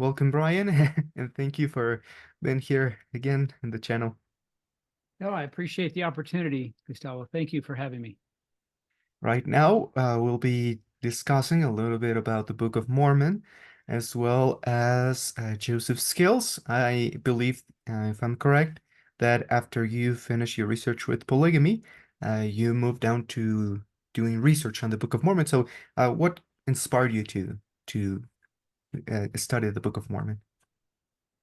Welcome, Brian, and thank you for being here again in the channel. No, I appreciate the opportunity, Gustavo. Thank you for having me. Right now, we'll be discussing a little bit about the Book of Mormon, as well as Joseph's skills. I believe, if I'm correct, that after you finish your research with polygamy, you moved down to doing research on the Book of Mormon. So, what inspired you to study the Book of Mormon?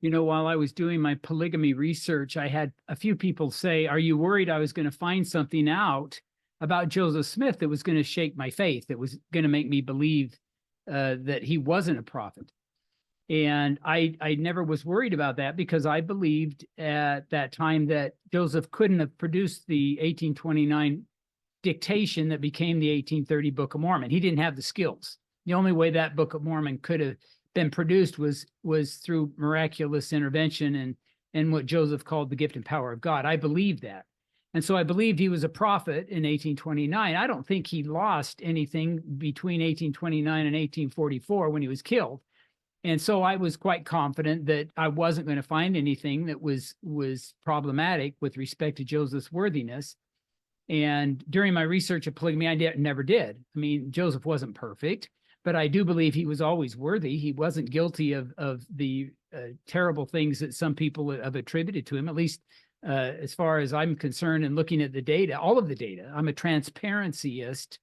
You know, while I was doing my polygamy research, I had a few people say, "Are you worried I was going to find something out about Joseph Smith that was going to shake my faith, that was going to make me believe that he wasn't a prophet?" And I never was worried about that because I believed at that time that Joseph couldn't have produced the 1829 dictation that became the 1830 Book of Mormon. He didn't have the skills. The only way that Book of Mormon could have been produced was through miraculous intervention and what Joseph called the gift and power of God. I believed that. And so I believed he was a prophet in 1829. I don't think he lost anything between 1829 and 1844 when he was killed. And so I was quite confident that I wasn't going to find anything that was problematic with respect to Joseph's worthiness. And during my research of polygamy, I never did. I mean, Joseph wasn't perfect, but I do believe he was always worthy. He wasn't guilty of the terrible things that some people have attributed to him, at least as far as I'm concerned, and looking at the data, all of the data. I'm a transparencyist.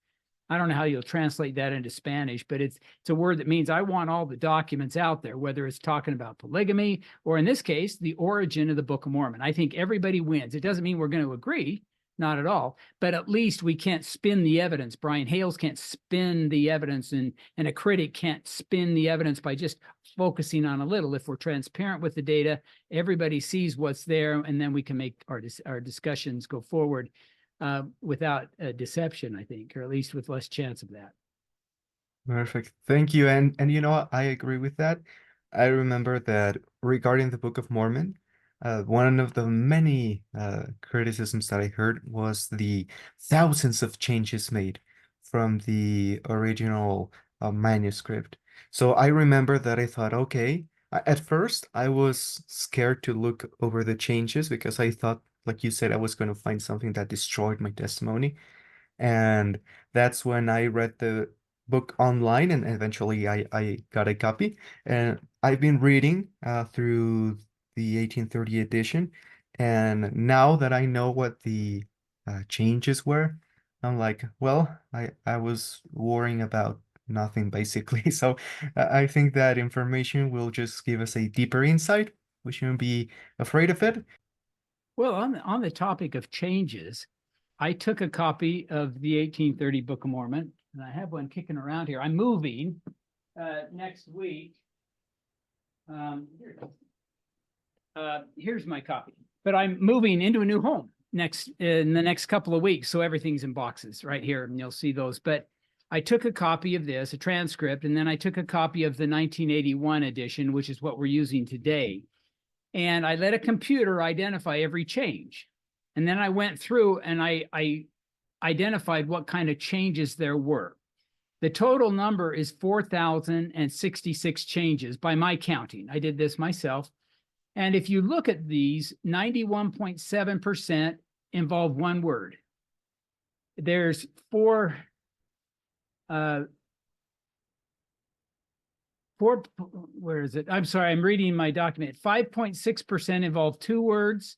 I don't know how you'll translate that into Spanish, but it's a word that means I want all the documents out there, whether it's talking about polygamy or, in this case, the origin of the Book of Mormon. I think everybody wins. It doesn't mean we're going to agree. Not at all. But at least we can't spin the evidence. Brian Hales can't spin the evidence, and a critic can't spin the evidence by just focusing on a little. If we're transparent with the data, everybody sees what's there, and then we can make our discussions go forward without deception, I think, or at least with less chance of that. Perfect. Thank you. And you know, I agree with that. I remember that regarding the Book of Mormon, one of the many criticisms that I heard was the thousands of changes made from the original manuscript. So I remember that I thought, okay, at first I was scared to look over the changes because I thought, like you said, I was going to find something that destroyed my testimony. And that's when I read the book online, and eventually I got a copy. And I've been reading through the 1830 edition. And now that I know what the changes were, I'm like, well, I was worrying about nothing basically. So I think that information will just give us a deeper insight. We shouldn't be afraid of it. Well, on the topic of changes, I took a copy of the 1830 Book of Mormon, and I have one kicking around here. I'm moving next week. Here's my copy, but I'm moving into a new home in the next couple of weeks, so everything's in boxes right here, and you'll see those. But I took a copy of this, a transcript, and then I took a copy of the 1981 edition, which is what we're using today. And I let a computer identify every change. And then I went through and I identified what kind of changes there were. The total number is 4,066 changes by my counting. I did this myself. And if you look at these, 91.7% involve one word. There's where is it? I'm sorry, I'm reading my document. 5.6% involve two words.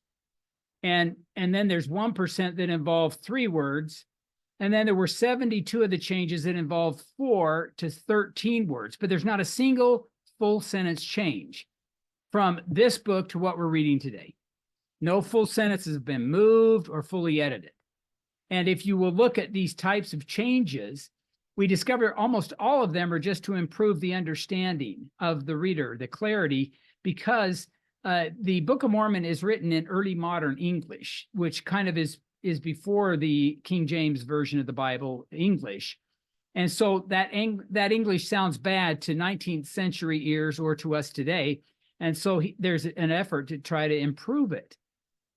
And then there's 1% that involve three words. And then there were 72 of the changes that involved 4 to 13 words, but there's not a single full sentence change from this book to what we're reading today. No full sentences have been moved or fully edited. And if you will look at these types of changes, we discover almost all of them are just to improve the understanding of the reader, the clarity, because the Book of Mormon is written in early modern English, which kind of is before the King James Version of the Bible English. And so that English sounds bad to 19th century ears or to us today. And so there's an effort to try to improve it.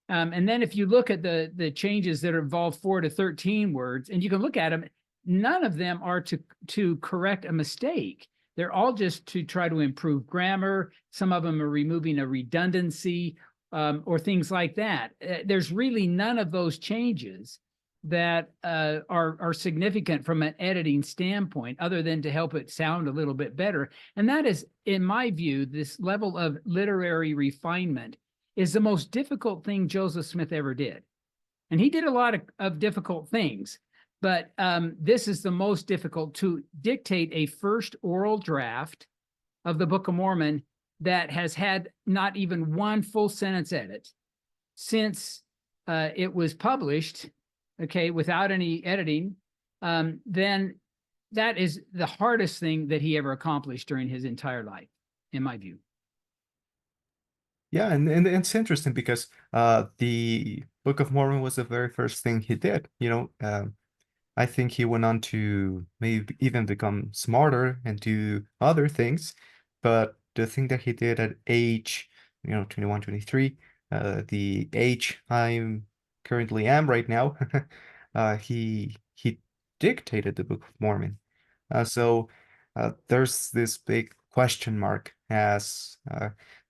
And then if you look at the changes that involve 4 to 13 words, and you can look at them, none of them are to correct a mistake. They're all just to try to improve grammar. Some of them are removing a redundancy or things like that. There's really none of those changes that are significant from an editing standpoint, other than to help it sound a little bit better. And that is, in my view, this level of literary refinement is the most difficult thing Joseph Smith ever did. And he did a lot of difficult things, but this is the most difficult, to dictate a first oral draft of the Book of Mormon that has had not even one full sentence edit since it was published, okay, without any editing. Then that is the hardest thing that he ever accomplished during his entire life, in my view. Yeah, and it's interesting because the Book of Mormon was the very first thing he did. I think he went on to maybe even become smarter and do other things, but the thing that he did at age, 21, 23, the age I'm currently am right now, he dictated the Book of Mormon. So there's this big question mark as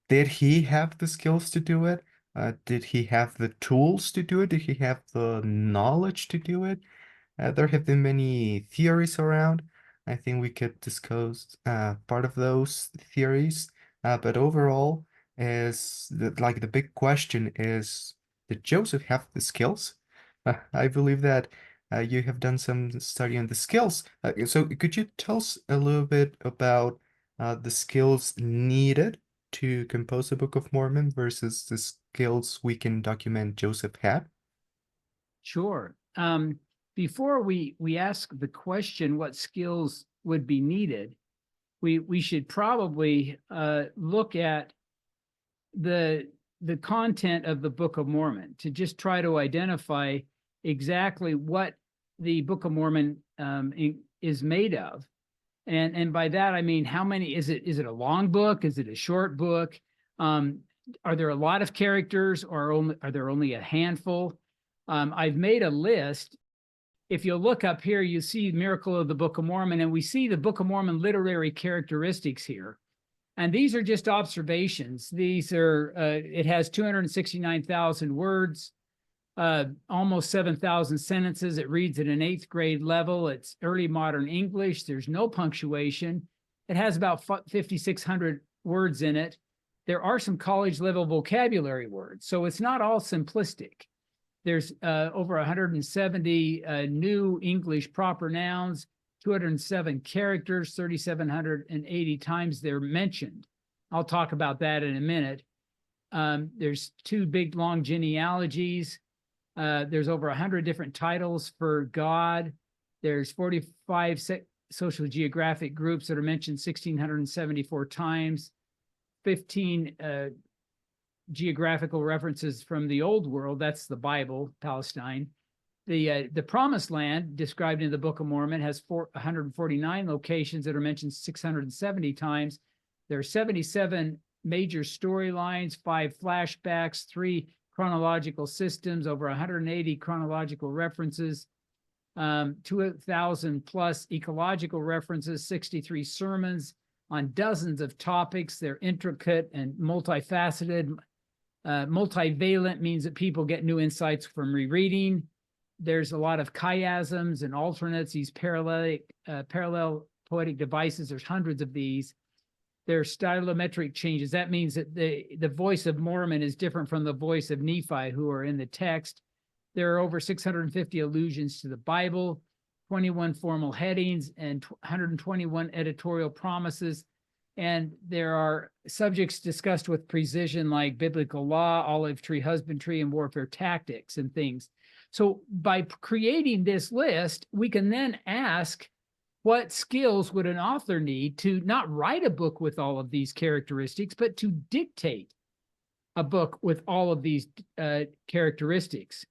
did he have the skills to do it? Did he have the tools to do it? Did he have the knowledge to do it? There have been many theories around. I think we could discuss part of those theories. But overall, the big question is, did Joseph have the skills? I believe that you have done some study on the skills. So could you tell us a little bit about the skills needed to compose the Book of Mormon versus the skills we can document Joseph had? Sure. Before we ask the question what skills would be needed, we should probably look at the content of the Book of Mormon to just try to identify exactly what the Book of Mormon is made of. And by that, I mean, how many, is it a long book? Is it a short book? Are there a lot of characters, or are there only a handful? I've made a list. If you look up here, you see Miracle of the Book of Mormon, and we see the Book of Mormon literary characteristics here. And these are just observations. These are, it has 269,000 words, almost 7,000 sentences. It reads at an 8th grade level. It's early modern English. There's no punctuation. It has about 5,600 words in it. There are some college level vocabulary words, so it's not all simplistic. There's over 170 new English proper nouns, 207 characters, 3,780 times they're mentioned. I'll talk about that in a minute. There's 2 big long genealogies. There's over 100 different titles for God. There's 45 social geographic groups that are mentioned 1,674 times, 15 geographical references from the Old World. That's the Bible, Palestine. The Promised Land, described in the Book of Mormon, has 149 locations that are mentioned 670 times. There are 77 major storylines, 5 flashbacks, 3 chronological systems, over 180 chronological references, 2,000 plus ecological references, 63 sermons on dozens of topics. They're intricate and multifaceted. Multivalent means that people get new insights from rereading. There's a lot of chiasms and alternates, these parallel poetic devices. There's hundreds of these. There are stylometric changes. That means that the voice of Mormon is different from the voice of Nephi, who are in the text. There are over 650 allusions to the Bible, 21 formal headings, and 121 editorial promises. And there are subjects discussed with precision like biblical law, olive tree husbandry, and warfare tactics and things. So by creating this list, we can then ask, what skills would an author need to not write a book with all of these characteristics, but to dictate a book with all of these characteristics?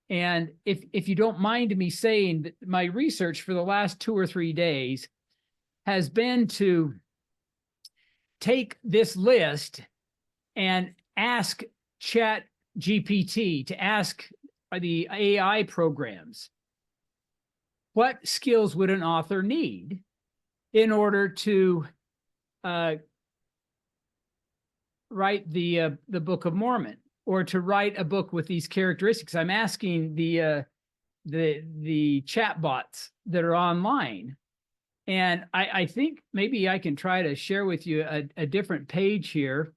And if you don't mind me saying that my research for the last 2 or 3 days has been to take this list and ask Chat GPT, to ask the AI programs, what skills would an author need in order to write the Book of Mormon, or to write a book with these characteristics. I'm asking the chat bots that are online, and I think maybe I can try to share with you a different page here,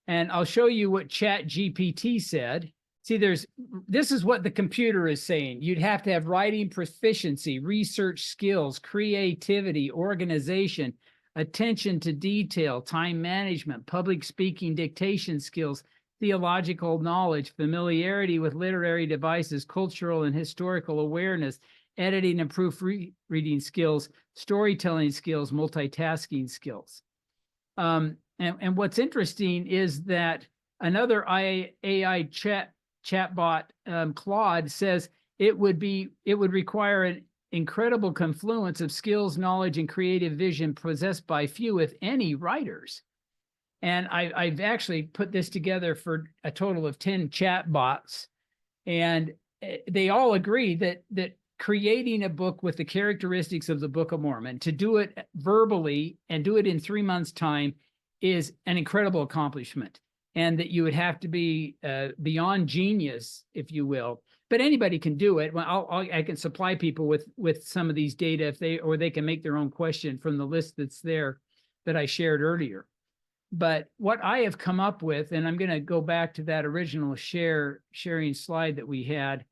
and I'll show you what Chat GPT said. See, this is what the computer is saying. You'd have to have writing proficiency, research skills, creativity, organization, attention to detail, time management, public speaking, dictation skills, theological knowledge, familiarity with literary devices, cultural and historical awareness, editing and proofreading skills, storytelling skills, multitasking skills. And what's interesting is that another AI chatbot, Claude, says it would require an incredible confluence of skills, knowledge, and creative vision possessed by few, if any, writers. And I've actually put this together for a total of 10 chatbots, and they all agree that creating a book with the characteristics of the Book of Mormon, to do it verbally and do it in 3 months' time, is an incredible accomplishment, and that you would have to be beyond genius, if you will. But anybody can do it. Well, I can supply people with some of these data if they can make their own question from the list that's there that I shared earlier. But what I have come up with, and I'm going to go back to that original sharing slide that we had.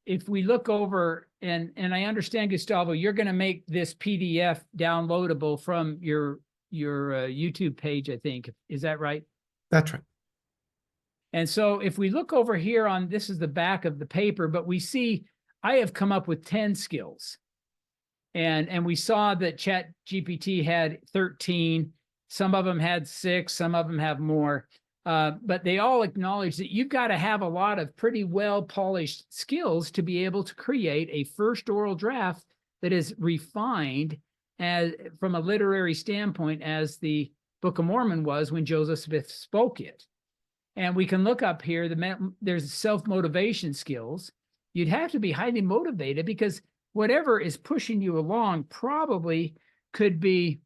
If we look over, and I understand, Gustavo, you're going to make this PDF downloadable from your YouTube page, I think. Is that right? That's right. And so if we look over here on, this is the back of the paper, but we see I have come up with 10 skills. And we saw that Chat GPT had 13. Some of them had 6, some of them have more. But they all acknowledge that you've got to have a lot of pretty well-polished skills to be able to create a first oral draft that is refined as from a literary standpoint as the Book of Mormon was when Joseph Smith spoke it. And we can look up here, there's self-motivation skills. You'd have to be highly motivated, because whatever is pushing you along probably could be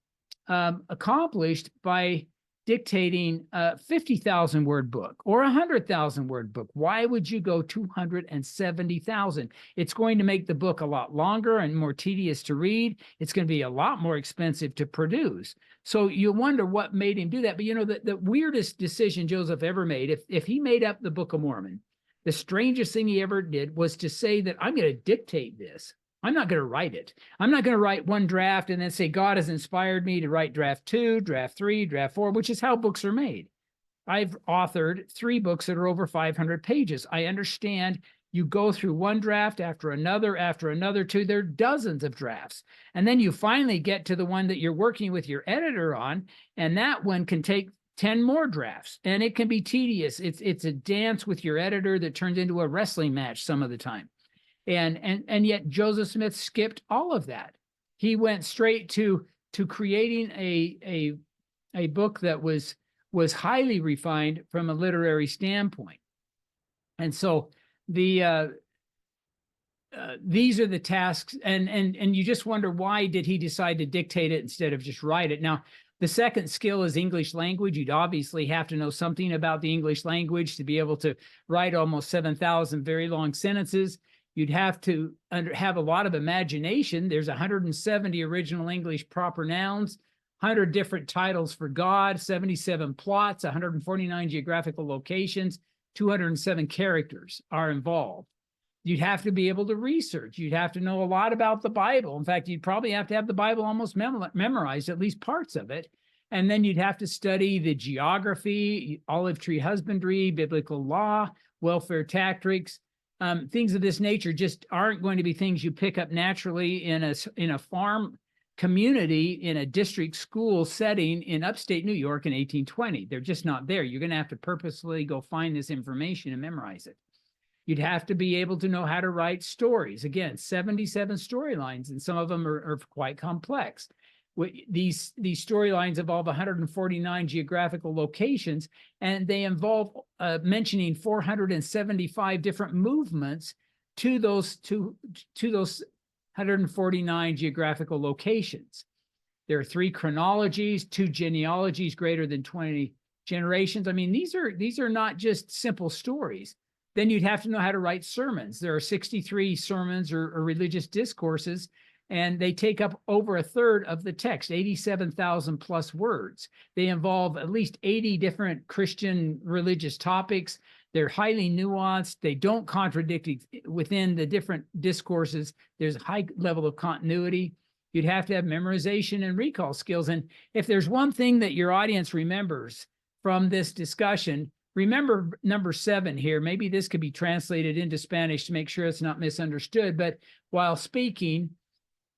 accomplished by dictating a 50,000 word book or a 100,000 word book. Why would you go 270,000? It's going to make the book a lot longer and more tedious to read. It's going to be a lot more expensive to produce. So you wonder what made him do that. But you know, the weirdest decision Joseph ever made, if he made up the Book of Mormon, the strangest thing he ever did was to say that I'm going to dictate this. I'm not going to write it. I'm not going to write one draft and then say, God has inspired me to write draft 2, draft 3, draft 4, which is how books are made. I've authored 3 books that are over 500 pages. I understand you go through one draft after another 2. There are dozens of drafts. And then you finally get to the one that you're working with your editor on, and that one can take 10 more drafts, and it can be tedious. It's a dance with your editor that turns into a wrestling match some of the time. And yet Joseph Smith skipped all of that. He went straight to creating a book that was highly refined from a literary standpoint. And so these are the tasks, and you just wonder, why did he decide to dictate it instead of just write it? Now, the second skill is English language. You'd obviously have to know something about the English language to be able to write almost 7,000 very long sentences. You'd have to have a lot of imagination. There's 170 original English proper nouns, 100 different titles for God, 77 plots, 149 geographical locations, 207 characters are involved. You'd have to be able to research. You'd have to know a lot about the Bible. In fact, you'd probably have to have the Bible almost memorized, at least parts of it. And then you'd have to study the geography, olive tree husbandry, biblical law, welfare tactics. Things of this nature just aren't going to be things you pick up naturally in a farm community, in a district school setting in upstate New York in 1820. They're just not there. You're going to have to purposely go find this information and memorize it. You'd have to be able to know how to write stories. Again, 77 storylines, and some of them are quite complex. These storylines involve 149 geographical locations, and they involve mentioning 475 different movements to those 149 geographical locations. There are 3 chronologies, 2 genealogies greater than 20 generations. I mean, these are not just simple stories. Then you'd have to know how to write sermons. There are 63 sermons or religious discourses, and they take up over a third of the text, 87,000 plus words. They involve at least 80 different Christian religious topics. They're highly nuanced. They don't contradict within the different discourses. There's a high level of continuity. You'd have to have memorization and recall skills. And if there's one thing that your audience remembers from this discussion, remember number 7 here. Maybe this could be translated into Spanish to make sure it's not misunderstood. But while speaking,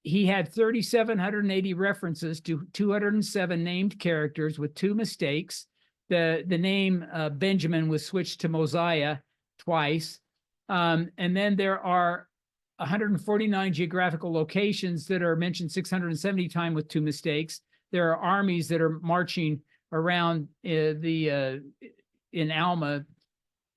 he had 3,780 references to 207 named characters with 2 mistakes. The name Benjamin was switched to Mosiah twice. And then there are 149 geographical locations that are mentioned 670 times with 2 mistakes. There are armies that are marching around in Alma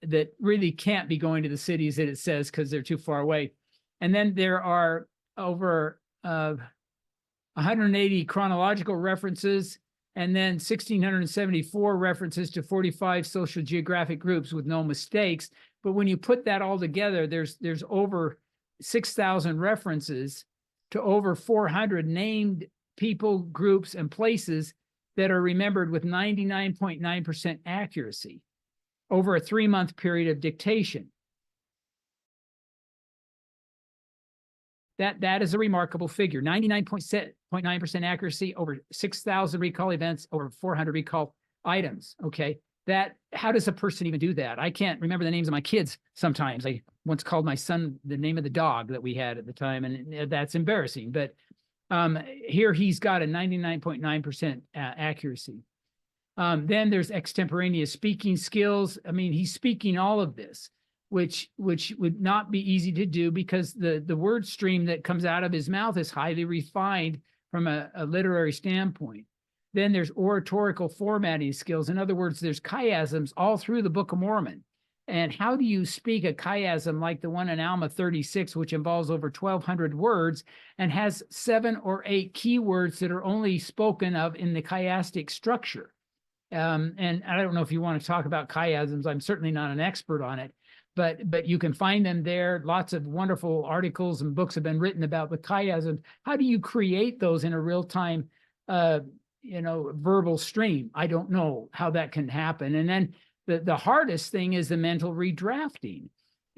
that really can't be going to the cities that it says because they're too far away. And then there are over 180 chronological references, and then 1,674 references to 45 social geographic groups with no mistakes. But when you put that all together, there's over 6,000 references to over 400 named people, groups, and places that are remembered with 99.9% accuracy over a 3-month period of dictation. That is a remarkable figure. 99.9% accuracy over 6,000 recall events, over 400 recall items. Okay, how does a person even do that? I can't remember the names of my kids sometimes. I once called my son the name of the dog that we had at the time, and that's embarrassing. But here he's got a 99.9% accuracy. Then there's extemporaneous speaking skills. I mean, he's speaking all of this, which would not be easy to do because the word stream that comes out of his mouth is highly refined from a literary standpoint. Then there's oratorical formatting skills. In other words, there's chiasms all through the Book of Mormon. And how do you speak a chiasm like the one in Alma 36, which involves over 1,200 words and has 7 or 8 keywords that are only spoken of in the chiastic structure? And I don't know if you want to talk about chiasms. I'm certainly not an expert on it, but you can find them there. Lots of wonderful articles and books have been written about the chiasms. How do you create those in a real-time, verbal stream? I don't know how that can happen. And then the hardest thing is the mental redrafting.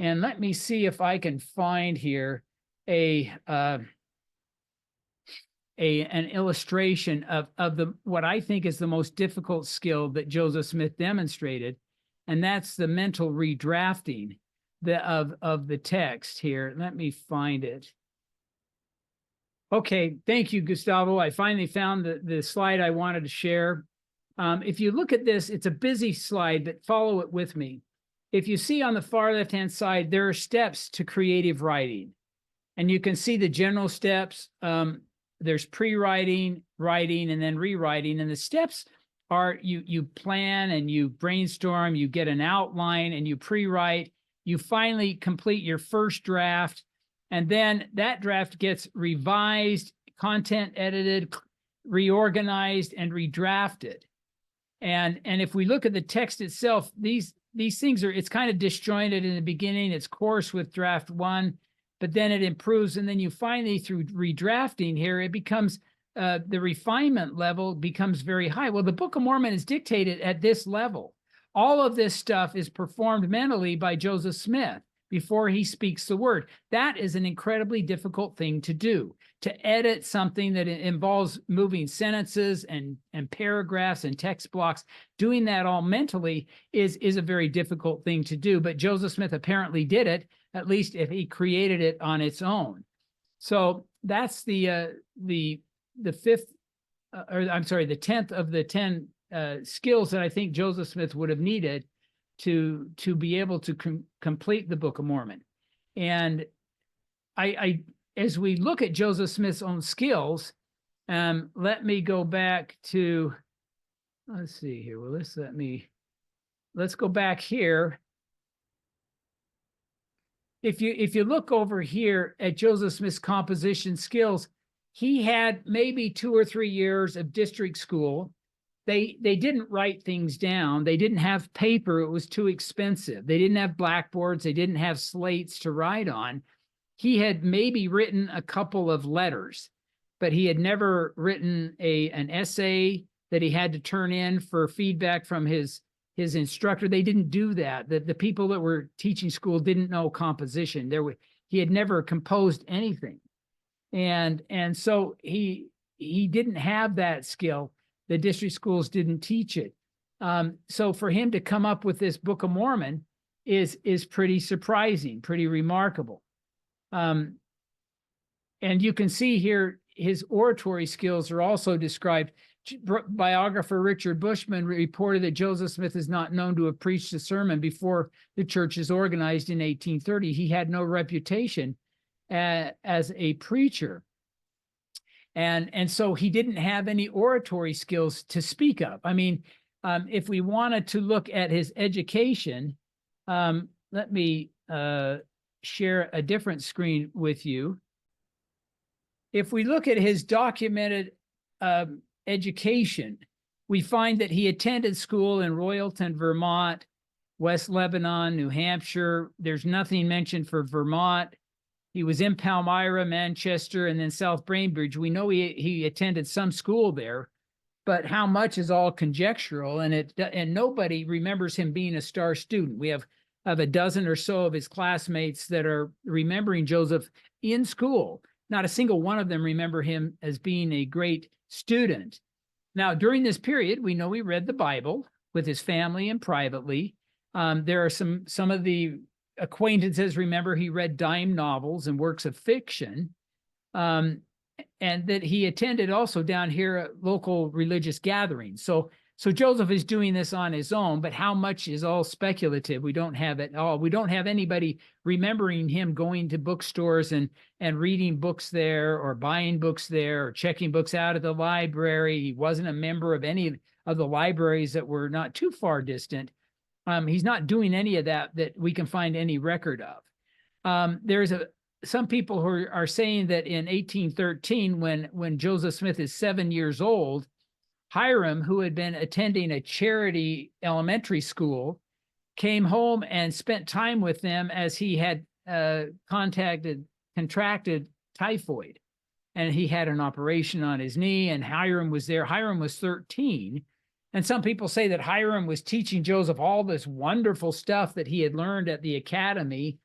And let me see if I can find here an illustration of what I think is the most difficult skill that Joseph Smith demonstrated, and that's the mental redrafting of the text here. Let me find it. Okay, thank you, Gustavo. I finally found the slide I wanted to share. If you look at this, it's a busy slide, but follow it with me. If you see on the far left-hand side, there are steps to creative writing, and you can see the general steps. There's pre-writing, writing, and then rewriting. And the steps are you plan and you brainstorm, you get an outline and you pre-write. You finally complete your first draft, and then that draft gets revised, content edited, reorganized, and redrafted. And if we look at the text itself, these things it's kind of disjointed in the beginning. It's coarse with draft 1. But then it improves, and then you finally, through redrafting here, it becomes, the refinement level becomes very high. Well, the Book of Mormon is dictated at this level. All of this stuff is performed mentally by Joseph Smith before he speaks the word. That is an incredibly difficult thing to do. To edit something that involves moving sentences and paragraphs and text blocks, doing that all mentally is a very difficult thing to do. But Joseph Smith apparently did it, at least if he created it on its own. So that's the 10th of the 10 skills that I think Joseph Smith would have needed to be able to complete the Book of Mormon. And I as we look at Joseph Smith's own skills, let me go back to, let's see here. Well, let's go back here. If you look over here at Joseph Smith's composition skills, he had maybe 2 or 3 years of district school. They didn't write things down. They didn't have paper. It was too expensive. They didn't have blackboards. They didn't have slates to write on. He had maybe written a couple of letters, but he had never written an essay that he had to turn in for feedback from his instructor. They didn't do that. The people that were teaching school didn't know composition. He had never composed anything. And so he didn't have that skill. The district schools didn't teach it. So for him to come up with this Book of Mormon is pretty surprising, pretty remarkable. And you can see here his oratory skills are also described. Biographer Richard Bushman reported that Joseph Smith is not known to have preached a sermon before the church is organized in 1830. He had no reputation as a preacher. And so he didn't have any oratory skills to speak of. I mean, if we wanted to look at his education, let me share a different screen with you. If we look at his documented education, we find that he attended school in Royalton, Vermont, West Lebanon, New Hampshire. There's nothing mentioned for Vermont. He was in Palmyra, Manchester, and then South Bainbridge. We know he attended some school there, but how much is all conjectural, and nobody remembers him being a star student. We have a dozen or so of his classmates that are remembering Joseph in school. Not a single one of them remember him as being a great student. Now, during this period, we know he read the Bible with his family and privately. There are some of the acquaintances remember he read dime novels and works of fiction, and that he attended also down here local religious gatherings. So Joseph is doing this on his own, but how much is all speculative? We don't have it all. We don't have anybody remembering him going to bookstores and reading books there, or buying books there, or checking books out at the library. He wasn't a member of any of the libraries that were not too far distant. He's not doing any of that we can find any record of. There's some people who are saying that in 1813, when Joseph Smith is 7 years old, Hiram, who had been attending a charity elementary school, came home and spent time with them as he had contracted typhoid. And he had an operation on his knee, and Hiram was there. Hiram was 13. And some people say that Hiram was teaching Joseph all this wonderful stuff that he had learned at the academy.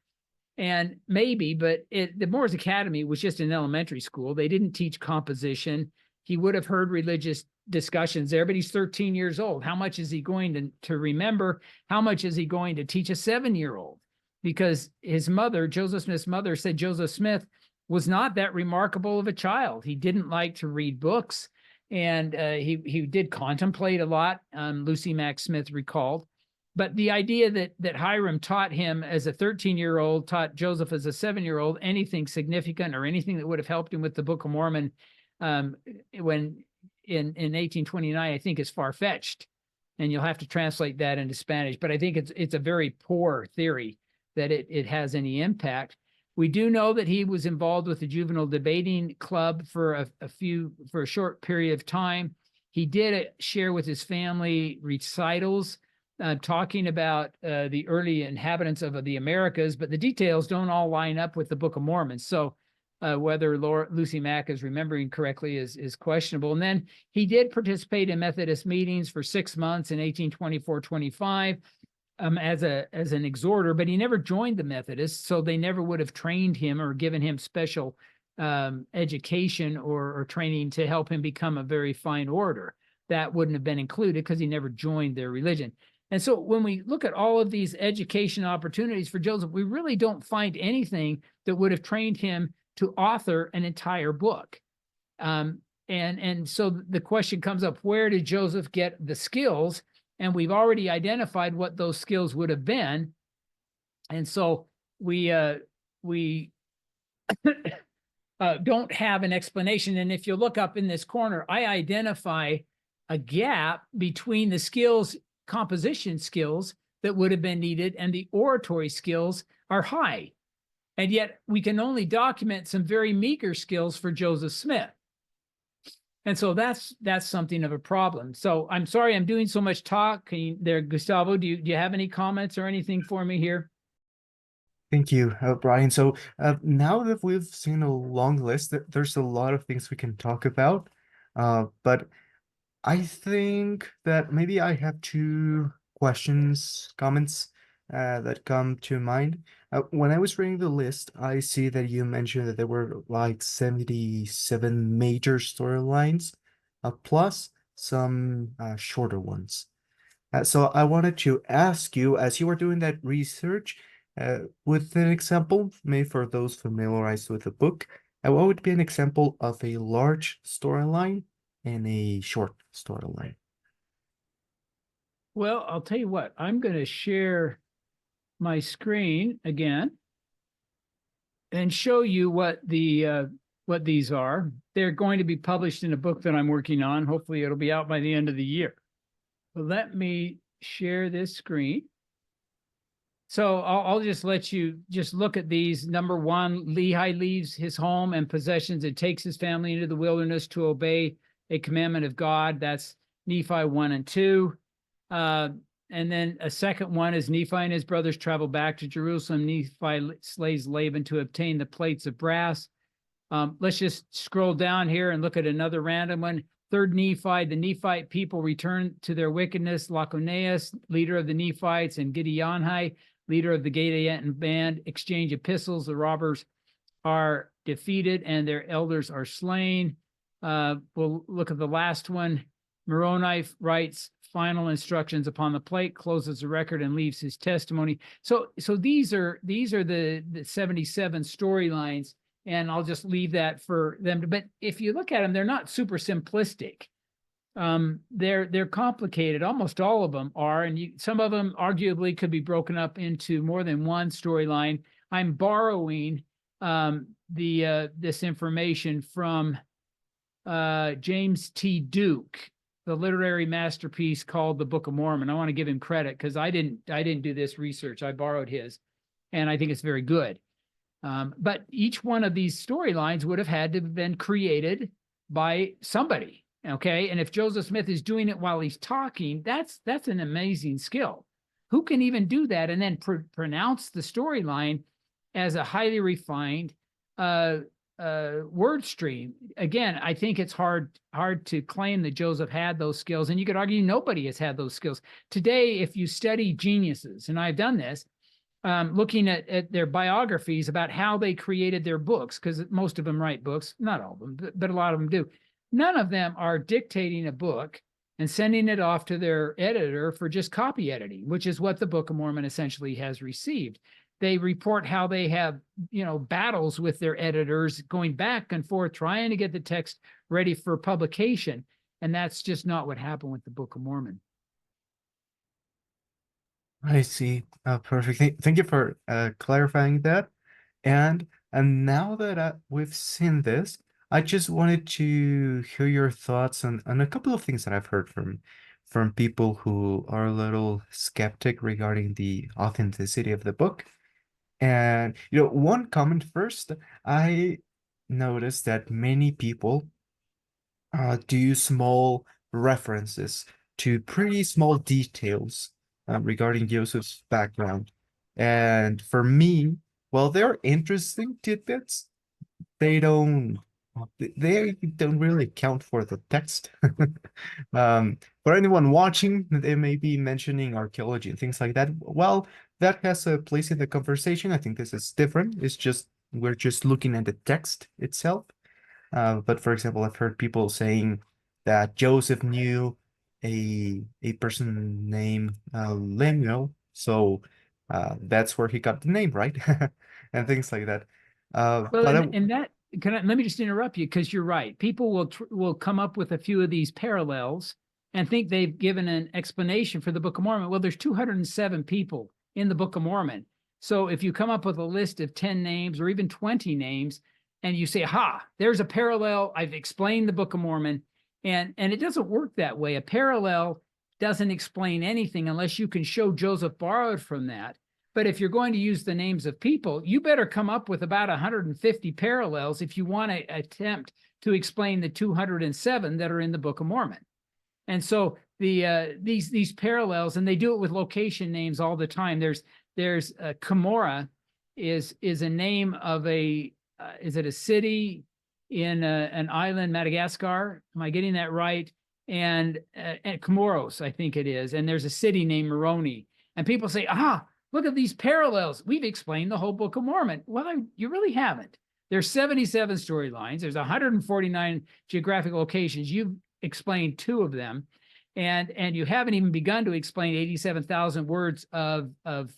And maybe, but the Moore's Academy was just an elementary school. They didn't teach composition. He would have heard religious discussions there, but he's 13 years old. How much is he going to remember? How much is he going to teach a 7-year-old? Because his mother, Joseph Smith's mother, said Joseph Smith was not that remarkable of a child. He didn't like to read books, and he did contemplate a lot, Lucy Mack Smith recalled. But the idea that Hiram taught him as a 13-year-old, taught Joseph as a 7-year-old, anything significant or anything that would have helped him with the Book of Mormon when in 1829, I think is far-fetched. And you'll have to translate that into Spanish. But I think it's a very poor theory that it has any impact. We do know that he was involved with the Juvenile Debating Club for a short period of time. He did share with his family recitals talking about the early inhabitants of the Americas, but the details don't all line up with the Book of Mormon. So whether Lucy Mack is remembering correctly is questionable. And then he did participate in Methodist meetings for 6 months in 1824-25 as an exhorter, but he never joined the Methodists, so they never would have trained him or given him special education or training to help him become a very fine orator. That wouldn't have been included because he never joined their religion. And so when we look at all of these education opportunities for Joseph, we really don't find anything that would have trained him to author an entire book. And so the question comes up, where did Joseph get the skills? And we've already identified what those skills would have been. And so we don't have an explanation. And if you look up in this corner, I identify a gap between the skills, composition skills that would have been needed, and the oratory skills are high. And yet we can only document some very meager skills for Joseph Smith. And so that's something of a problem. So I'm sorry I'm doing so much talk. There, Gustavo, do you have any comments or anything for me here? Thank you, Brian. So now that we've seen a long list, there's a lot of things we can talk about. But I think that maybe I have two questions, comments that come to mind. When I was reading the list, I see that you mentioned that there were like 77 major storylines, plus some shorter ones. So I wanted to ask you, as you were doing that research, with an example, maybe for those familiarized with the book, what would be an example of a large storyline and a short storyline? Well, I'll tell you what, I'm going to share my screen again and show you what these are. They're going to be published in a book that I'm working on. Hopefully it'll be out by the end of the year. But let me share this screen. So I'll just let you just look at these. Number one, Lehi leaves his home and possessions and takes his family into the wilderness to obey a commandment of God. That's Nephi 1 and 2. And then a second one is Nephi and his brothers travel back to Jerusalem. Nephi slays Laban to obtain the plates of brass. Let's just scroll down here and look at another random one. Third Nephi, the Nephite people return to their wickedness. Laconeus, leader of the Nephites, and Gideonhi, leader of the Gadianton band, exchange epistles. The robbers are defeated and their elders are slain. We'll look at the last one. Moroni writes final instructions upon the plate, closes the record, and leaves his testimony. So these are the 77 storylines, and I'll just leave that for them. But if you look at them, they're not super simplistic. They're complicated. Almost all of them are, and some of them arguably could be broken up into more than one storyline. I'm borrowing this information from James T. Duke, the literary masterpiece called The Book of Mormon. I want to give him credit because I didn't do this research. I borrowed his, and I think it's very good. But each one of these storylines would have had to have been created by somebody. Okay. And if Joseph Smith is doing it while he's talking, that's an amazing skill. Who can even do that and then pronounce the storyline as a highly refined word stream? Again, I think it's hard to claim that Joseph had those skills, and you could argue nobody has had those skills. Today, if you study geniuses, and I've done this, looking at their biographies about how they created their books, because most of them write books, not all of them, but a lot of them do. None of them are dictating a book and sending it off to their editor for just copy editing, which is what the Book of Mormon essentially has received. They report how they have, battles with their editors, going back and forth, trying to get the text ready for publication. And that's just not what happened with the Book of Mormon. I see. Perfect. Thank you for clarifying that. And now that we've seen this, I just wanted to hear your thoughts on a couple of things that I've heard from people who are a little skeptic regarding the authenticity of the book. And one comment first, I noticed that many people do small references to pretty small details regarding Joseph's background. And for me, while they're interesting tidbits, they don't really count for the text. For anyone watching, they may be mentioning archaeology and things like that. Well, that has a place in the conversation. I think this is different. We're just looking at the text itself. But for example, I've heard people saying that Joseph knew a person named Lemuel, so that's where he got the name, right? And things like that. Well, But let me just interrupt you, because you're right. People will come up with a few of these parallels and think they've given an explanation for the Book of Mormon. Well, there's 207 people in the Book of Mormon. So if you come up with a list of 10 names or even 20 names, and you say, ha, there's a parallel, I've explained the Book of Mormon, and it doesn't work that way. A parallel doesn't explain anything unless you can show Joseph borrowed from that. But if you're going to use the names of people, you better come up with about 150 parallels if you want to attempt to explain the 207 that are in the Book of Mormon. And so these parallels, and they do it with location names all the time. There's Cumorah is a name of is it a city in an island, Madagascar? Am I getting that right? And Comoros, I think it is. And there's a city named Moroni. And people say, look at these parallels. We've explained the whole Book of Mormon. Well, you really haven't. There's 77 storylines. There's 149 geographic locations. You've explained 2 of them. And you haven't even begun to explain 87,000 words of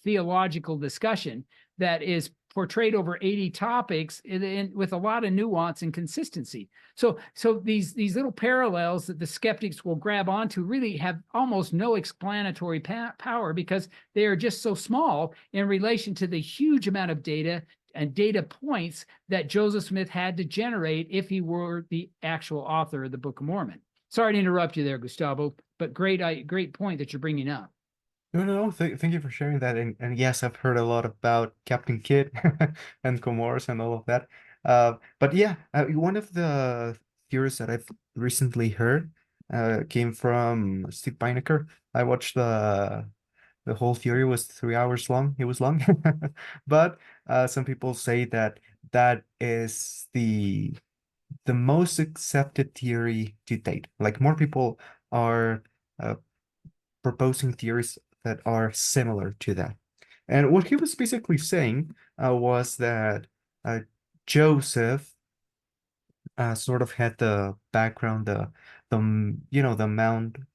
theological discussion that is portrayed over 80 topics with a lot of nuance and consistency. So these little parallels that the skeptics will grab onto really have almost no explanatory power, because they are just so small in relation to the huge amount of data and data points that Joseph Smith had to generate if he were the actual author of the Book of Mormon. Sorry to interrupt you there, Gustavo, but great point that you're bringing up. No. Thank you for sharing that. And yes, I've heard a lot about Captain Kidd and Comoros and all of that. But yeah, one of the theories that I've recently heard came from Steve Pinecker. I watched the whole theory was 3 hours long. It was long, but some people say that that is the most accepted theory to date. Like, more people are proposing theories that are similar to that. And what he was basically saying was that Joseph sort of had the background, the mound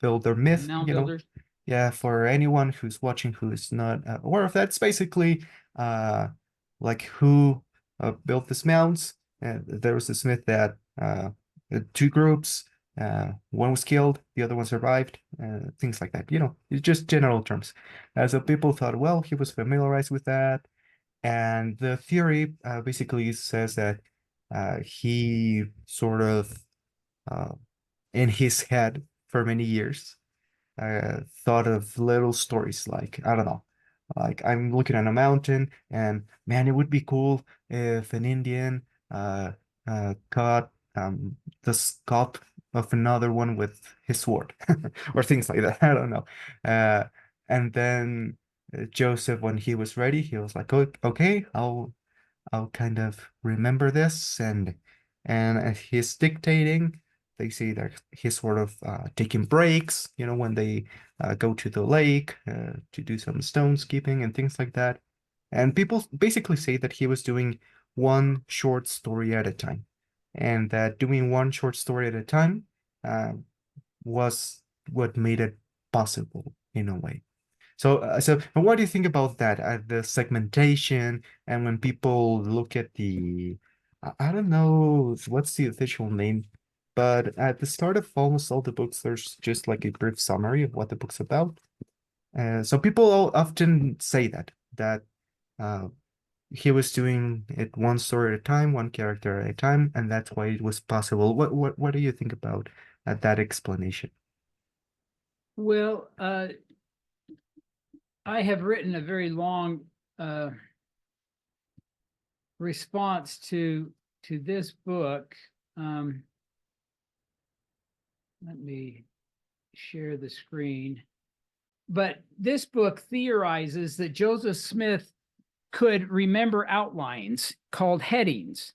builder myth, Mound builders. Yeah, for anyone who's watching who is not aware of that, it's basically like who built these mounds. There was this myth that 2 groups, one was killed, the other one survived, things like that. It's just general terms. So people thought, well, he was familiarized with that. And the theory basically says that he sort of, in his head for many years, thought of little stories like, I don't know, like I'm looking at a mountain and, man, it would be cool if an Indian caught the scalp of another one with his sword or things like that. I don't know. And then Joseph, when he was ready, he was like, "Oh, okay, I'll kind of remember this." And as he's dictating, they see that he's sort of taking breaks, when they go to the lake to do some stonekeeping and things like that. And people basically say that he was doing one short story at a time, and that doing one short story at a time was what made it possible in a way. So what do you think about that? The segmentation, and when people look at I don't know what's the official name, but at the start of almost all the books, there's just like a brief summary of what the book's about. So people often say that he was doing it one story at a time, one character at a time, and that's why it was possible. What do you think about that explanation? Well, I have written a very long response to this book. Let me share the screen. But this book theorizes that Joseph Smith could remember outlines called headings.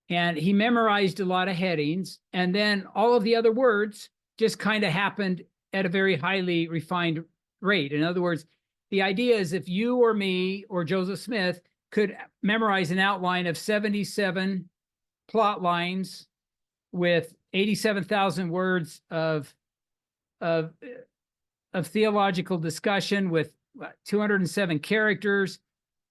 And he memorized a lot of headings, and then all of the other words just kind of happened at a very highly refined rate. In other words, the idea is if you or me or Joseph Smith could memorize an outline of 77 plot lines with 87,000 words of theological discussion, with 207 characters,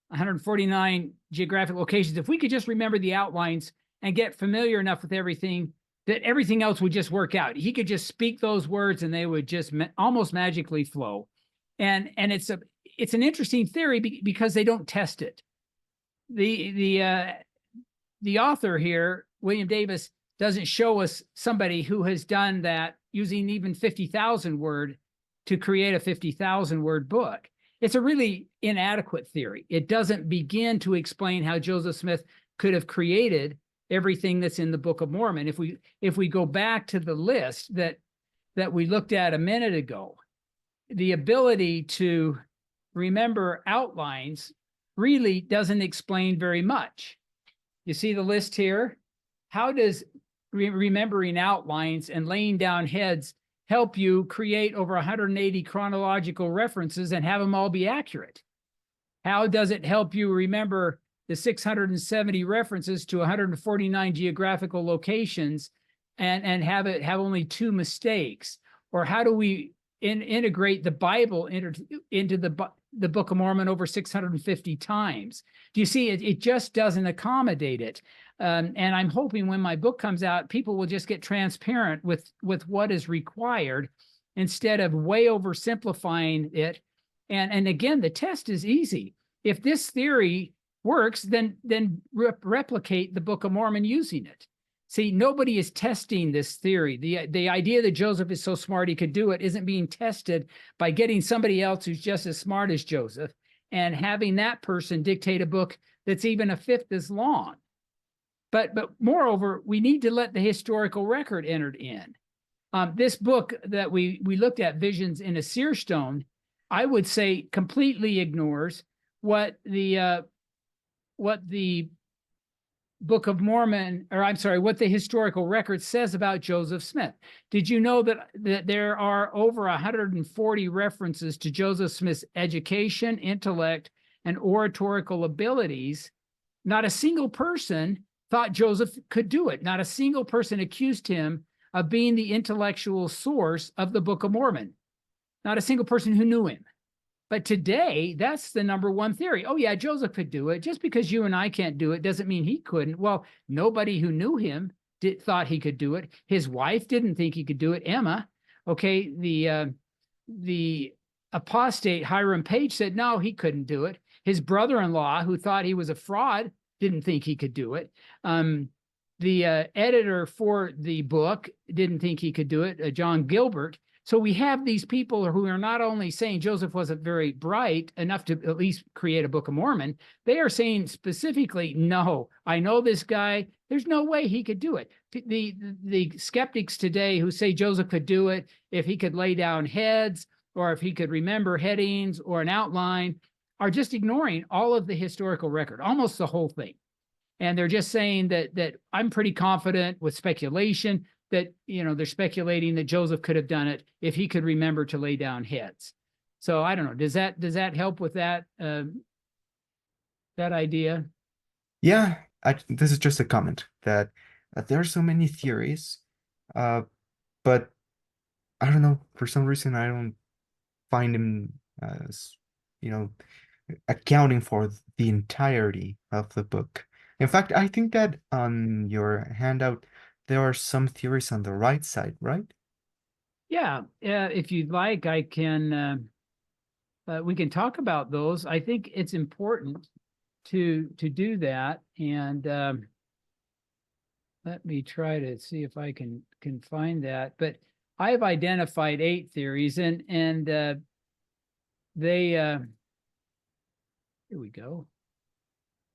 149 geographic locations. If we could just remember the outlines and get familiar enough with everything, that everything else would just work out. He could just speak those words and they would just almost magically flow. And it's an interesting theory because they don't test it. The author here, William Davis, doesn't show us somebody who has done that using even 50,000 word to create a 50,000 word book. It's a really inadequate theory. It doesn't begin to explain how Joseph Smith could have created everything that's in the Book of Mormon. If we go back to the list that we looked at a minute ago, the ability to remember outlines really doesn't explain very much. You see the list here? How does remembering outlines and laying down heads help you create over 180 chronological references and have them all be accurate? How does it help you remember the 670 references to 149 geographical locations and have only 2 mistakes? Or how do we integrate the Bible into the Book of Mormon over 650 times? Do you see, it just doesn't accommodate it. And I'm hoping when my book comes out, people will just get transparent with what is required instead of way oversimplifying it. And again, the test is easy. If this theory works, then replicate the Book of Mormon using it. See, nobody is testing this theory. The idea that Joseph is so smart he could do it isn't being tested by getting somebody else who's just as smart as Joseph and having that person dictate a book that's even a fifth as long. But moreover, we need to let the historical record entered in. This book that we looked at, Visions in a Seer Stone, I would say completely ignores what the Book of Mormon, or I'm sorry, what the historical record says about Joseph Smith. Did you know that there are over 140 references to Joseph Smith's education, intellect, and oratorical abilities? Not a single person thought Joseph could do it. Not a single person accused him of being the intellectual source of the Book of Mormon. Not a single person who knew him. But today, that's the number one theory. Oh, yeah, Joseph could do it. Just because you and I can't do it doesn't mean he couldn't. Well, nobody who knew him thought he could do it. His wife didn't think he could do it, Emma. Okay, the apostate Hiram Page said, no, he couldn't do it. His brother-in-law, who thought he was a fraud, didn't think he could do it. The editor for the book didn't think he could do it, John Gilbert. So we have these people who are not only saying Joseph wasn't very bright enough to at least create a Book of Mormon, they are saying specifically, no, I know this guy, there's no way he could do it. The skeptics today who say Joseph could do it if he could lay down heads or if he could remember headings or an outline are just ignoring all of the historical record, almost the whole thing. And they're just saying that I'm pretty confident with speculation that, you know, they're speculating that Joseph could have done it if he could remember to lay down heads. So I don't know. Does that help with that idea? Yeah, this is just a comment that there are so many theories, but I don't know, for some reason I don't find them as, you know, accounting for the entirety of the book. In fact, I think that on your handout, there are some theories on the right side, right? Yeah, if you'd like, I can, we can talk about those. I think it's important to do that. And let me try to see if I can find that. But I've identified 8 theories, and they, here we go.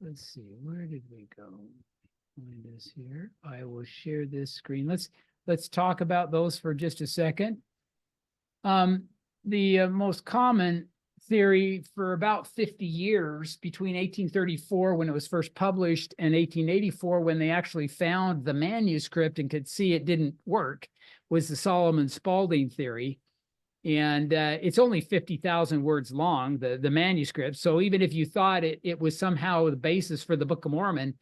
Let's see, where did we go? Find this here. I will share this screen. Let's talk about those for just a second. The most common theory for about 50 years, between 1834 when it was first published and 1884 when they actually found the manuscript and could see it didn't work, was the Solomon Spaulding theory. And it's only 50,000 words long, the manuscript. So even if you thought it was somehow the basis for the Book of Mormon,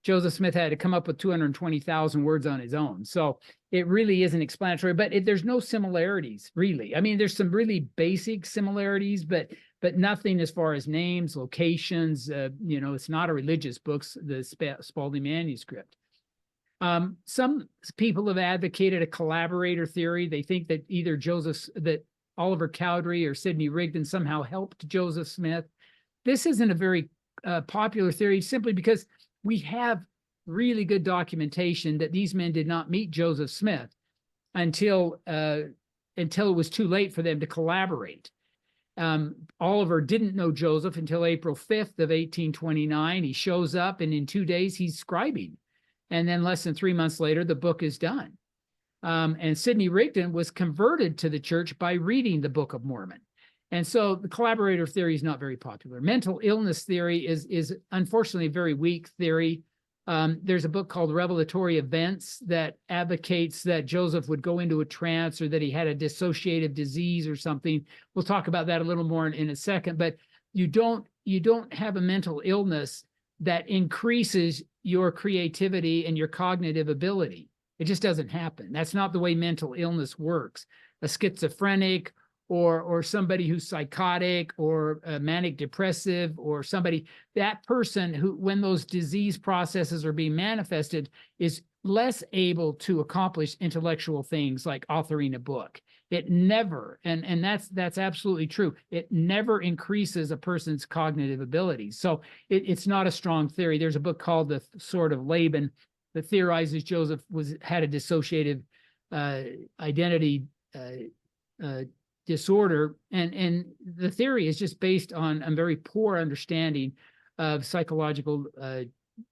Joseph Smith had to come up with 220,000 words on his own. So it really isn't explanatory, but there's no similarities, really. I mean, there's some really basic similarities, but nothing as far as names, locations. You know, it's not a religious book, the Spaulding manuscript. Some people have advocated a collaborator theory. They think that either that Oliver Cowdery or Sidney Rigdon somehow helped Joseph Smith. This isn't a very popular theory simply because we have really good documentation that these men did not meet Joseph Smith until it was too late for them to collaborate. Oliver didn't know Joseph until April 5th of 1829. He shows up, and in 2 days, he's scribing. And then less than 3 months later, the book is done. And Sidney Rigdon was converted to the church by reading the Book of Mormon. And so the collaborator theory is not very popular. Mental illness theory is unfortunately a very weak theory. There's a book called Revelatory Events that advocates that Joseph would go into a trance or that he had a dissociative disease or something. We'll talk about that a little more in a second, but you don't have a mental illness that increases your creativity and your cognitive ability. It just doesn't happen. That's not the way mental illness works. A schizophrenic or somebody who's psychotic or manic depressive or somebody, that person who, when those disease processes are being manifested, is less able to accomplish intellectual things like authoring a book. It never, and that's absolutely true. It never increases a person's cognitive abilities. So it's not a strong theory. There's a book called The Sword of Laban that theorizes Joseph had a dissociative identity disorder, and the theory is just based on a very poor understanding of psychological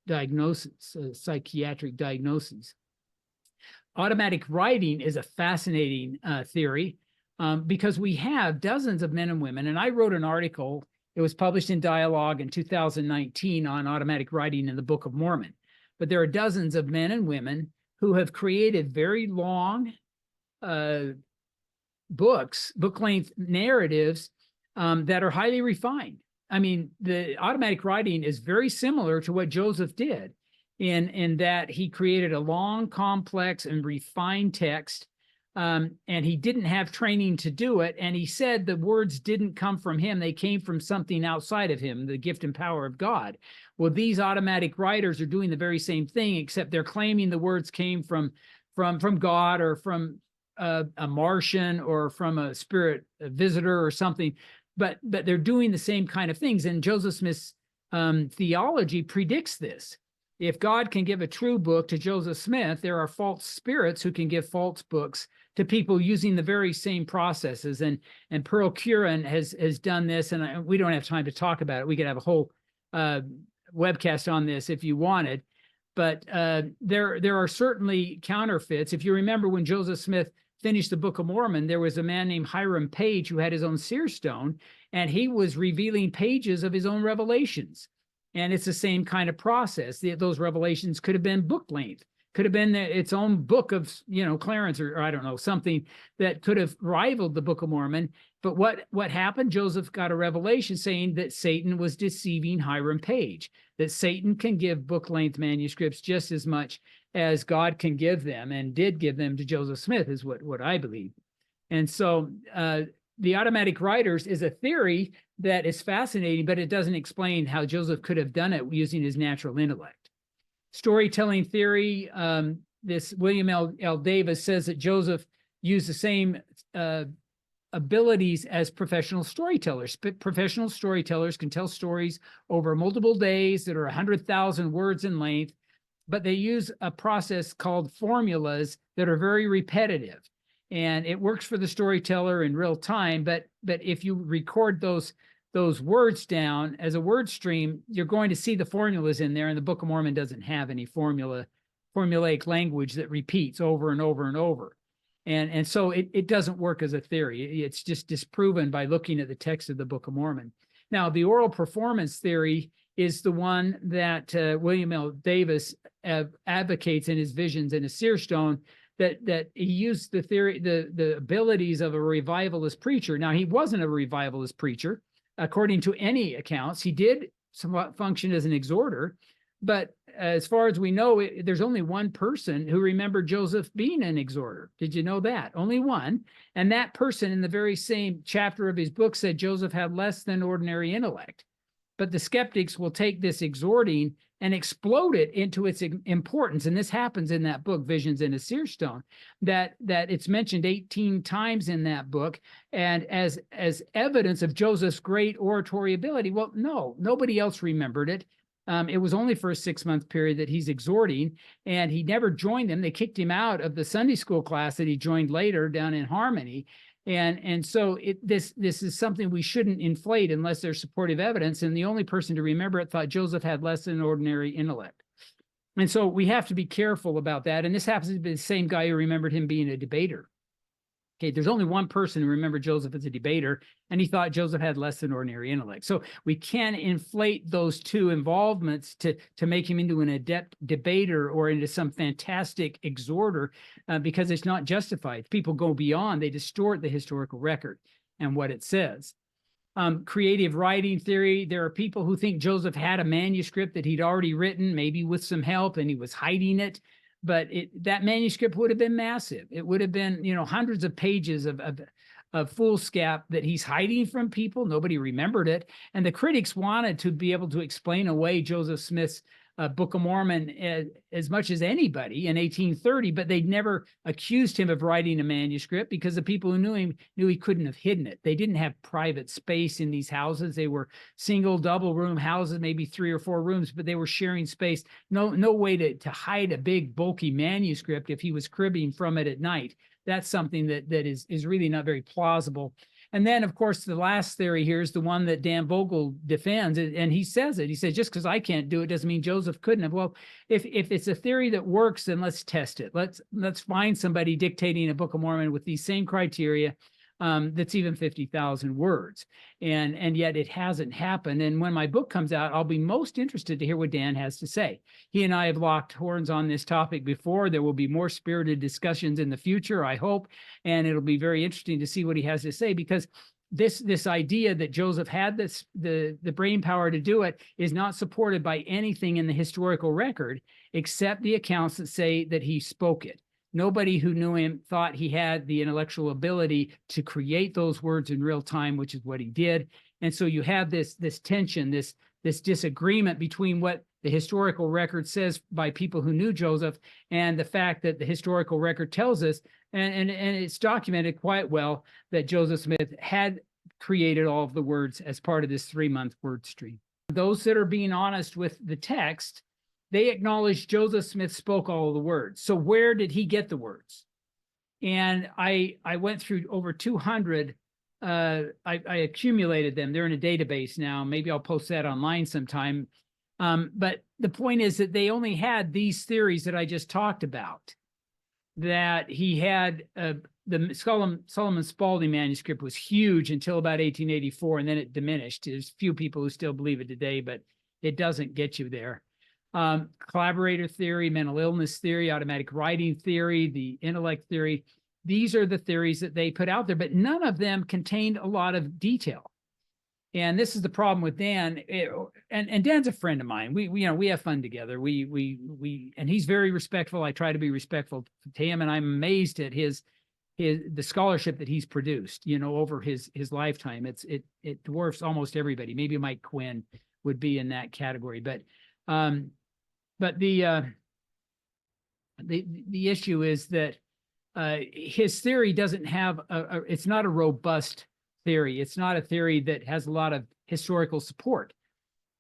diagnosis, psychiatric diagnoses. Automatic writing is a fascinating theory because we have dozens of men and women, and I wrote an article, it was published in Dialogue in 2019 on automatic writing in the Book of Mormon, but there are dozens of men and women who have created very long books, book-length narratives that are highly refined. I mean, the automatic writing is very similar to what Joseph did in that he created a long, complex, and refined text, and he didn't have training to do it, and he said the words didn't come from him, they came from something outside of him, the gift and power of God. Well, these automatic writers are doing the very same thing, except they're claiming the words came from God or from a Martian or from a spirit visitor or something, but they're doing the same kind of things. And Joseph Smith's theology predicts this. If God can give a true book to Joseph Smith, there are false spirits who can give false books to people using the very same processes. And Pearl Curran has done this, and we don't have time to talk about it. We could have a whole webcast on this if you wanted. But there are certainly counterfeits. If you remember when Joseph Smith finished the Book of Mormon, there was a man named Hiram Page who had his own seer stone, and he was revealing pages of his own revelations. And it's the same kind of process. Those revelations could have been book length, could have been its own book of, Clarence or I don't know, something that could have rivaled the Book of Mormon. But what happened? Joseph got a revelation saying that Satan was deceiving Hiram Page, that Satan can give book-length manuscripts just as much as God can give them, and did give them to Joseph Smith, is what I believe. And so the automatic writers is a theory that is fascinating, but it doesn't explain how Joseph could have done it using his natural intellect. Storytelling theory, this William L. Davis says that Joseph used the same abilities as professional storytellers. Professional storytellers can tell stories over multiple days that are 100,000 words in length, but they use a process called formulas that are very repetitive. And it works for the storyteller in real time, but if you record those words down as a word stream, you're going to see the formulas in there, and the Book of Mormon doesn't have any formulaic language that repeats over and over and over. And so it doesn't work as a theory. It's just disproven by looking at the text of the Book of Mormon. Now, the oral performance theory is the one that William L. Davis advocates in his Visions in a Seer Stone, that he used the theory, the abilities of a revivalist preacher. Now, he wasn't a revivalist preacher, according to any accounts. He did somewhat function as an exhorter, but as far as we know, there's only one person who remembered Joseph being an exhorter. Did you know that? Only one. And that person, in the very same chapter of his book, said Joseph had less than ordinary intellect. But the skeptics will take this exhorting and explode it into its importance. And this happens in that book, Visions in a Seer Stone, that it's mentioned 18 times in that book, and as evidence of Joseph's great oratory ability. Well, no, nobody else remembered it. It was only for a 6-month period that he's exhorting, and he never joined them. They kicked him out of the Sunday school class that he joined later down in Harmony. And so this is something we shouldn't inflate unless there's supportive evidence. And the only person to remember it thought Joseph had less than ordinary intellect. And so we have to be careful about that. And this happens to be the same guy who remembered him being a debater. Okay, there's only one person who remembered Joseph as a debater, and he thought Joseph had less than ordinary intellect. So we can inflate those two involvements to make him into an adept debater or into some fantastic exhorter, because it's not justified. People go beyond, they distort the historical record and what it says. Creative writing theory. There are people who think Joseph had a manuscript that he'd already written, maybe with some help, and he was hiding it. But that manuscript would have been massive. It would have been, hundreds of pages of foolscap that he's hiding from people. Nobody remembered it. And the critics wanted to be able to explain away Joseph Smith's Book of Mormon as much as anybody in 1830, but they'd never accused him of writing a manuscript because the people who knew him knew he couldn't have hidden it. They didn't have private space in these houses. They were single, double room houses, maybe 3 or 4 rooms, but they were sharing space. No way to hide a big bulky manuscript if he was cribbing from it at night. That's something that is really not very plausible. And then, of course, the last theory here is the one that Dan Vogel defends, and he says it. He says, just because I can't do it doesn't mean Joseph couldn't have. Well, if it's a theory that works, then let's test it. Let's find somebody dictating a Book of Mormon with these same criteria that's even 50,000 words. And yet it hasn't happened. And when my book comes out, I'll be most interested to hear what Dan has to say. He and I have locked horns on this topic before. There will be more spirited discussions in the future, I hope. And it'll be very interesting to see what he has to say, because this idea that Joseph had the brain power to do it is not supported by anything in the historical record, except the accounts that say that he spoke it. Nobody who knew him thought he had the intellectual ability to create those words in real time, which is what he did. And so you have this tension, this disagreement between what the historical record says by people who knew Joseph and the fact that the historical record tells us, and it's documented quite well, that Joseph Smith had created all of the words as part of this 3-month word stream. Those that are being honest with the text, they acknowledge Joseph Smith spoke all of the words. So where did he get the words? And I went through over 200. I accumulated them. They're in a database now. Maybe I'll post that online sometime. But the point is that they only had these theories that I just talked about. That he had the Solomon Spaulding manuscript was huge until about 1884, and then it diminished. There's few people who still believe it today, but it doesn't get you there. Collaborator theory, mental illness theory, automatic writing theory, the intellect theory. These are the theories that they put out there, but none of them contained a lot of detail. And this is the problem with Dan. And Dan's a friend of mine. We have fun together. And he's very respectful. I try to be respectful to him, and I'm amazed at the scholarship that he's produced, over his lifetime. It dwarfs almost everybody. Maybe Mike Quinn would be in that category, but the issue is that his theory doesn't have it's not a robust theory. It's not a theory that has a lot of historical support.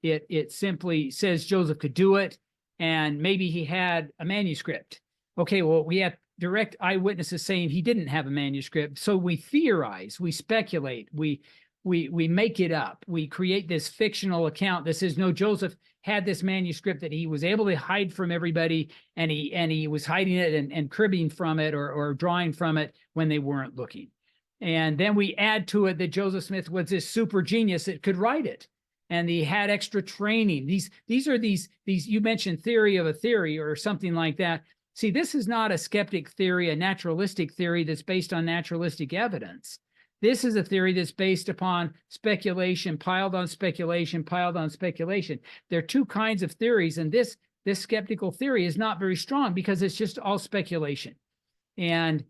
It simply says Joseph could do it, and maybe he had a manuscript. Okay, well, we have direct eyewitnesses saying he didn't have a manuscript, so we theorize, we speculate, we make it up. We create this fictional account that says, no, Joseph had this manuscript that he was able to hide from everybody, and he was hiding it and cribbing from it or drawing from it when they weren't looking. And then we add to it that Joseph Smith was this super genius that could write it, and he had extra training. These are you mentioned theory of a theory or something like that. See, this is not a skeptic theory, a naturalistic theory that's based on naturalistic evidence. This is a theory that's based upon speculation, piled on speculation, piled on speculation. There are two kinds of theories, and this skeptical theory is not very strong because it's just all speculation. And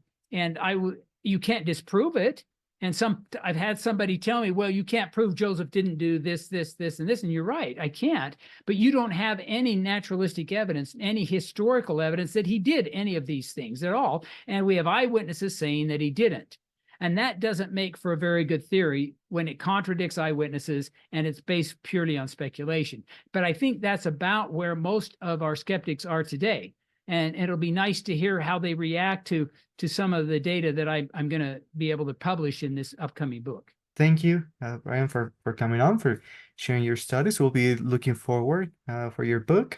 you can't disprove it. And I've had somebody tell me, well, you can't prove Joseph didn't do this, this, this, and this. And you're right, I can't. But you don't have any naturalistic evidence, any historical evidence that he did any of these things at all. And we have eyewitnesses saying that he didn't. And that doesn't make for a very good theory when it contradicts eyewitnesses and it's based purely on speculation. But I think that's about where most of our skeptics are today. And it'll be nice to hear how they react to some of the data that I'm going to be able to publish in this upcoming book. Thank you, Brian, for coming on, for sharing your studies. We'll be looking forward for your book.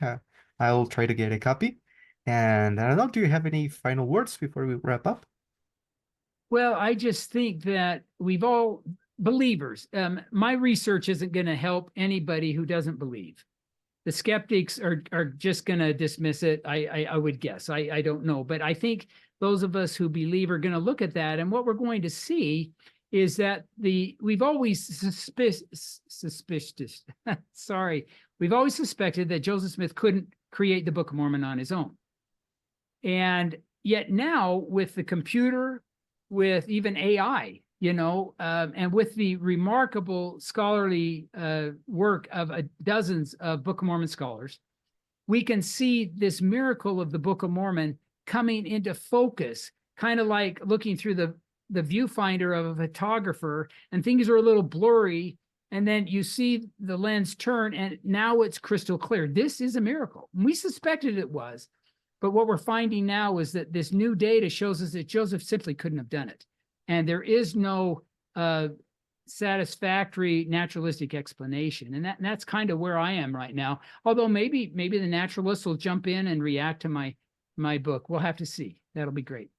I'll try to get a copy. And I don't know, do you have any final words before we wrap up? Well, I just think that we've all believers. My research isn't going to help anybody who doesn't believe. The skeptics are just going to dismiss it. I would guess. I don't know, but I think those of us who believe are going to look at that, and what we're going to see is that we've always suspicious. Sorry, we've always suspected that Joseph Smith couldn't create the Book of Mormon on his own, and yet now with the computer, with even AI, and with the remarkable scholarly work of dozens of Book of Mormon scholars, we can see this miracle of the Book of Mormon coming into focus, kind of like looking through the viewfinder of a photographer, and things are a little blurry, and then you see the lens turn, and now it's crystal clear. This is a miracle. We suspected it was, but what we're finding now is that this new data shows us that Joseph simply couldn't have done it. And there is no satisfactory naturalistic explanation. And that's kind of where I am right now. Although maybe the naturalists will jump in and react to my book. We'll have to see. That'll be great.